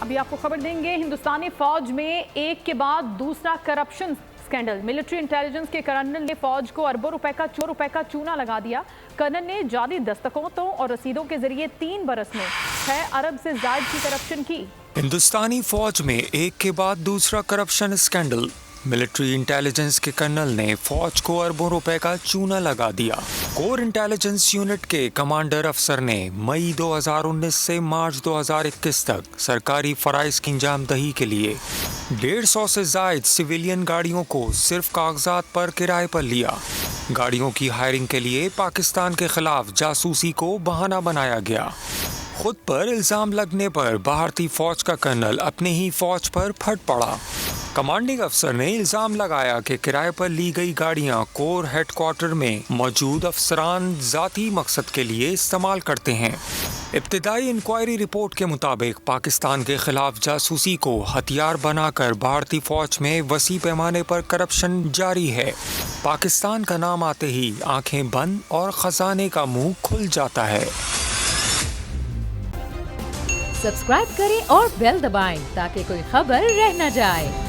अभी आपको खबर देंगे, हिंदुस्तानी फौज में एक के बाद दूसरा करप्शन स्कैंडल। मिलिट्री इंटेलिजेंस के कर्नल ने फौज को अरबों रुपए का चूना लगा दिया। कर्नल ने जाली दस्तखतों और रसीदों के जरिए 3 बरस में 6 अरब से ज्यादा की करप्शन की। हिंदुस्तानी फौज में एक के बाद दूसरा करप्शन स्कैंडल। मिलिट्री इंटेलिजेंस के कर्नल ने फौज को अरबों रुपए का चूना लगा दिया। कोर इंटेलिजेंस यूनिट के कमांडर अफसर ने मई 2019 से मार्च 2021 तक सरकारी फराइज की अंजामदही के लिए 150 से ज्यादा सिविलियन गाड़ियों को सिर्फ कागजात पर किराए पर लिया। गाड़ियों की हायरिंग के लिए पाकिस्तान के खिलाफ जासूसी को बहाना बनाया गया। खुद पर इल्जाम लगने पर भारतीय फौज का कर्नल अपनी ही फौज पर फट पड़ा। कमांडिंग अफसर ने इल्जाम लगाया कि किराए पर ली गई गाड़ियां कोर हेडक्वार्टर में मौजूद अफसरान जाती मकसद के लिए इस्तेमाल करते हैं। इब्तिदाई इंक्वायरी रिपोर्ट के मुताबिक पाकिस्तान के खिलाफ जासूसी को हथियार बनाकर भारतीय फौज में वसी पैमाने पर करप्शन जारी है। पाकिस्तान का नाम आते ही आंखें बंद और खजाने का मुंह खुल जाता है। सब्सक्राइब करें और बेल दबाएं ताकि कोई खबर रह न जाए।